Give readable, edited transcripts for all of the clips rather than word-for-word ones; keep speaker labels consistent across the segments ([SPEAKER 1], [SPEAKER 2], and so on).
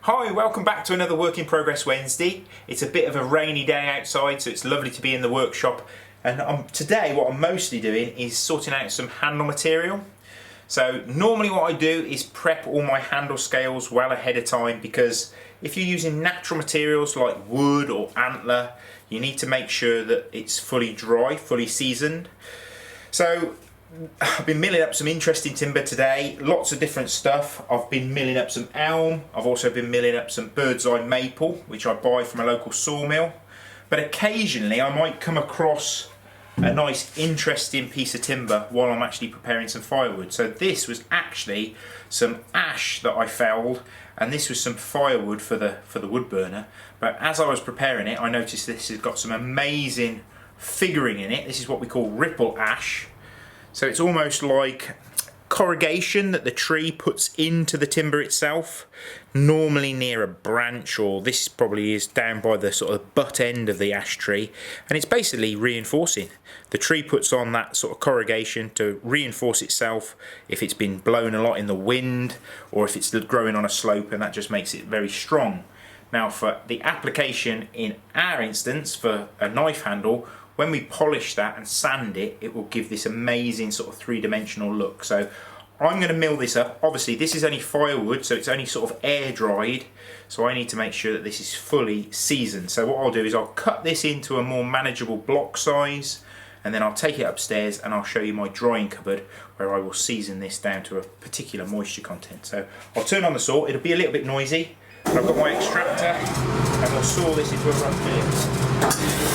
[SPEAKER 1] Hi, welcome back to another Work in Progress Wednesday. It's a bit of a rainy day outside, so it's lovely to be in the workshop. And today what I'm mostly doing is sorting out some handle material. So normally what I do is prep all my handle scales well ahead of time, because if you're using natural materials like wood or antler, you need to make sure that it's fully dry, fully seasoned. So I've been milling up some interesting timber today, lots of different stuff. I've been milling up some elm, I've also been milling up some bird's eye maple, which I buy from a local sawmill. But occasionally I might come across a nice interesting piece of timber while I'm actually preparing some firewood. So this was actually some ash that I felled, and this was some firewood for the wood burner. But as I was preparing it, I noticed this has got some amazing figuring in it. This is what we call ripple ash. So it's almost like corrugation that the tree puts into the timber itself, normally near a branch, or this probably is down by the sort of butt end of the ash tree, and it's basically reinforcing. The tree puts on that sort of corrugation to reinforce itself if it's been blown a lot in the wind, or if it's growing on a slope, and that just makes it very strong. Now for the application in our instance for a knife handle, when we polish that and sand it, it will give this amazing sort of three-dimensional look. So I'm going to mill this up. Obviously this is only firewood, so it's only sort of air dried, so I need to make sure that this is fully seasoned. So what I'll do is I'll cut this into a more manageable block size, and then I'll take it upstairs and I'll show you my drying cupboard where I will season this down to a particular moisture content. So I'll turn on the saw. It'll be a little bit noisy, but I've got my extractor and we'll saw this into a rough fillet.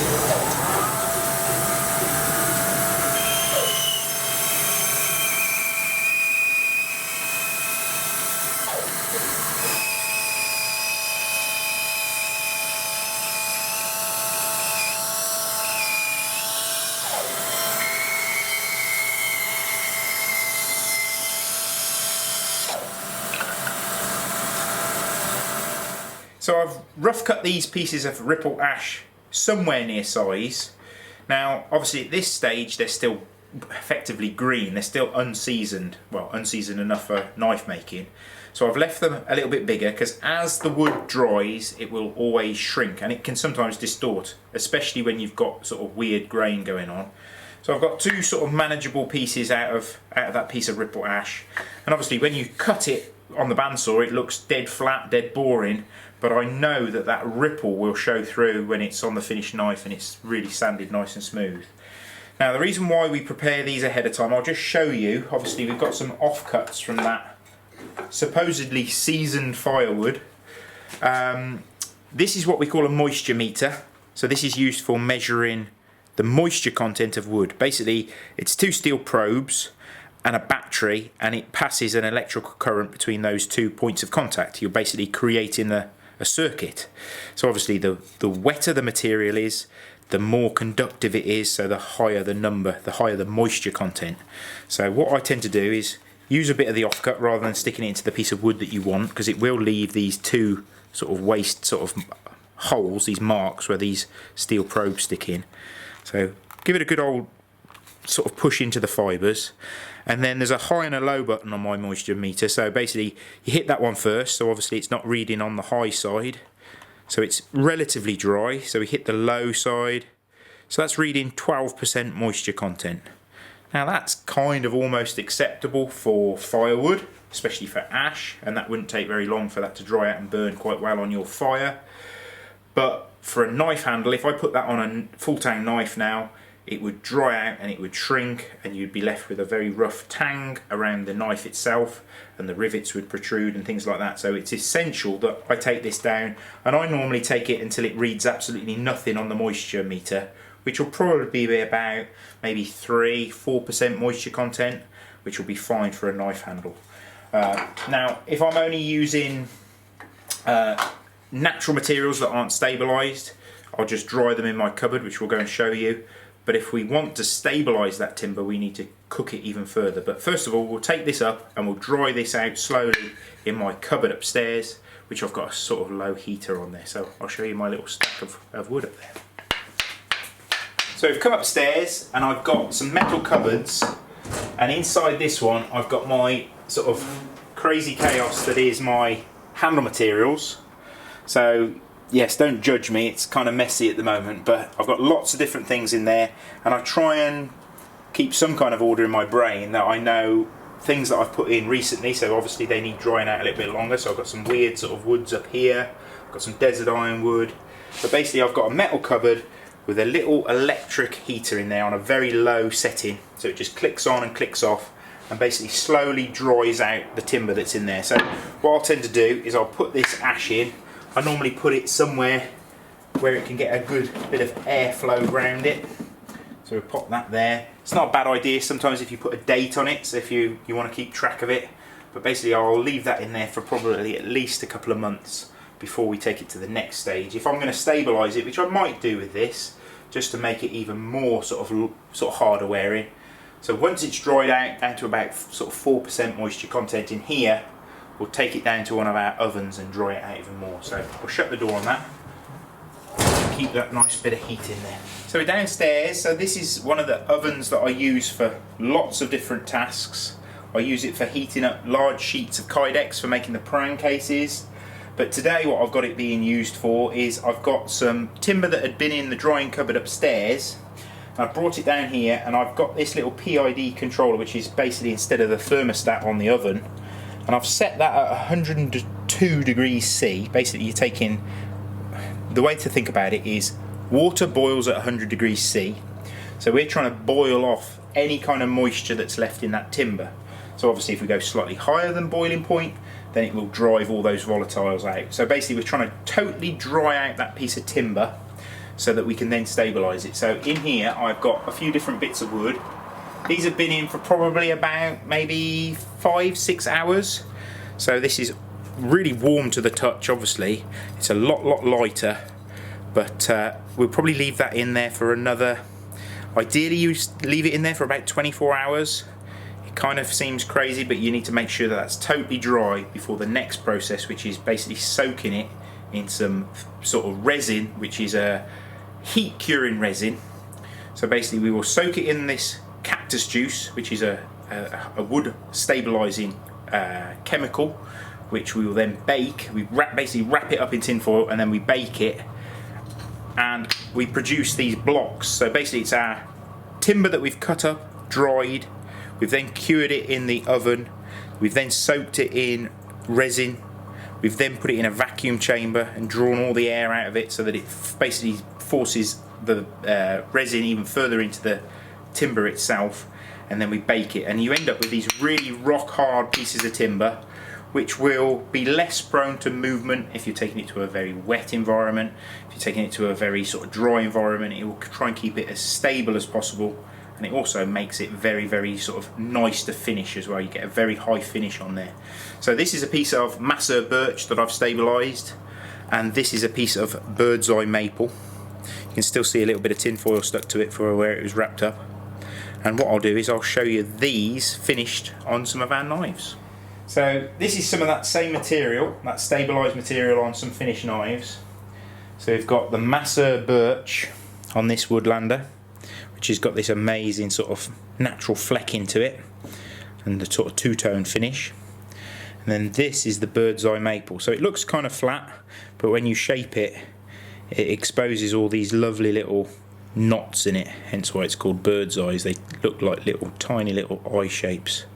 [SPEAKER 1] So I've rough cut these pieces of ripple ash somewhere near size. Now obviously at this stage they're still effectively green, they're still unseasoned, well unseasoned enough for knife making. So I've left them a little bit bigger because as the wood dries it will always shrink, and it can sometimes distort, especially when you've got sort of weird grain going on. So I've got two sort of manageable pieces out of that piece of ripple ash, and obviously when you cut it on the bandsaw it looks dead flat, dead boring, but I know that that ripple will show through when it's on the finished knife and it's really sanded nice and smooth. Now the reason why we prepare these ahead of time, I'll just show you. Obviously we've got some offcuts from that supposedly seasoned firewood. This is what we call a moisture meter. So this is used for measuring the moisture content of wood. Basically it's two steel probes and a battery, and it passes an electrical current between those 2 points of contact. You're basically creating a circuit. So obviously the wetter the material is, the more conductive it is, so the higher the number, the higher the moisture content. So what I tend to do is use a bit of the offcut rather than sticking it into the piece of wood that you want, because it will leave these two sort of waste sort of holes, these marks where these steel probes stick in. So give it a good old sort of push into the fibres, and then there's a high and a low button on my moisture meter. So basically you hit that one first, so obviously it's not reading on the high side, so it's relatively dry. So we hit the low side, so that's reading 12% moisture content. Now that's kind of almost acceptable for firewood, especially for ash, and that wouldn't take very long for that to dry out and burn quite well on your fire. But for a knife handle, if I put that on a full-tang knife now, it would dry out and it would shrink, and you'd be left with a very rough tang around the knife itself, and the rivets would protrude and things like that. So it's essential that I take this down, and I normally take it until it reads absolutely nothing on the moisture meter, which will probably be about maybe 3-4% moisture content, which will be fine for a knife handle. Now if I'm only using natural materials that aren't stabilised, I'll just dry them in my cupboard, which we'll go and show you. But if we want to stabilise that timber, we need to cook it even further. But first of all, we'll take this up and we'll dry this out slowly in my cupboard upstairs, which I've got a sort of low heater on there. So I'll show you my little stack of wood up there. So we've come upstairs and I've got some metal cupboards, and inside this one I've got my sort of crazy chaos that is my handle materials. So yes, don't judge me, it's kind of messy at the moment, but I've got lots of different things in there, and I try and keep some kind of order in my brain that I know things that I've put in recently, so obviously they need drying out a little bit longer. So I've got some weird sort of woods up here, I've got some desert ironwood, but basically I've got a metal cupboard with a little electric heater in there on a very low setting, so it just clicks on and clicks off and basically slowly dries out the timber that's in there. So what I'll tend to do is I'll put this ash in. I normally put it somewhere where it can get a good bit of airflow around it. So we'll pop that there. It's not a bad idea sometimes if you put a date on it, so if you want to keep track of it. But basically I'll leave that in there for probably at least a couple of months before we take it to the next stage. If I'm going to stabilise it, which I might do with this, just to make it even more sort of harder wearing. So once it's dried out down to about sort of 4% moisture content in here, we'll take it down to one of our ovens and dry it out even more. So we'll shut the door on that. Keep that nice bit of heat in there. So we're downstairs. So this is one of the ovens that I use for lots of different tasks. I use it for heating up large sheets of Kydex for making the pram cases. But today what I've got it being used for is I've got some timber that had been in the drying cupboard upstairs. I brought it down here, and I've got this little PID controller, which is basically instead of the thermostat on the oven, and I've set that at 102 degrees C. Basically you're taking, the way to think about it is water boils at 100 degrees C, so we're trying to boil off any kind of moisture that's left in that timber. So obviously if we go slightly higher than boiling point, then it will drive all those volatiles out. So basically we're trying to totally dry out that piece of timber so that we can then stabilise it. So in here I've got a few different bits of wood. These have been in for probably about maybe 5-6 hours. So this is really warm to the touch, obviously. It's a lot lighter, but we'll probably leave that in there for another, ideally you leave it in there for about 24 hours. It kind of seems crazy, but you need to make sure that that's totally dry before the next process, which is basically soaking it in some sort of resin, which is a heat curing resin. So basically we will soak it in this cactus juice, which is a wood stabilising chemical, which we will then bake. We basically wrap it up in tin foil and then we bake it, and we produce these blocks. So basically it's our timber that we've cut up, dried, we've then cured it in the oven, we've then soaked it in resin, we've then put it in a vacuum chamber and drawn all the air out of it so that it basically forces the resin even further into the timber itself, and then we bake it, and you end up with these really rock hard pieces of timber which will be less prone to movement if you're taking it to a very wet environment. If you're taking it to a very sort of dry environment, it will try and keep it as stable as possible, and it also makes it very sort of nice to finish as well. You get a very high finish on there. So this is a piece of Massa birch that I've stabilised, and this is a piece of bird's eye maple. You can still see a little bit of tin foil stuck to it for where it was wrapped up. And what I'll do is I'll show you these finished on some of our knives. So this is some of that same material, that stabilised material on some finished knives. So we've got the Massa birch on this woodlander, which has got this amazing sort of natural flecking to it and the sort of two-tone finish. And then this is the bird's eye maple. So it looks kind of flat, but when you shape it, it exposes all these lovely little knots in it, hence why it's called bird's eyes. They look like little tiny little eye shapes.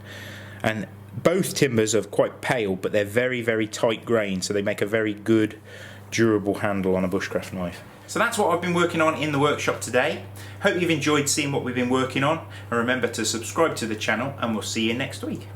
[SPEAKER 1] And both timbers are quite pale, but they're very tight grained, so they make a very good durable handle on a bushcraft knife. So that's what I've been working on in the workshop today. Hope you've enjoyed seeing what we've been working on, and remember to subscribe to the channel, and we'll see you next week.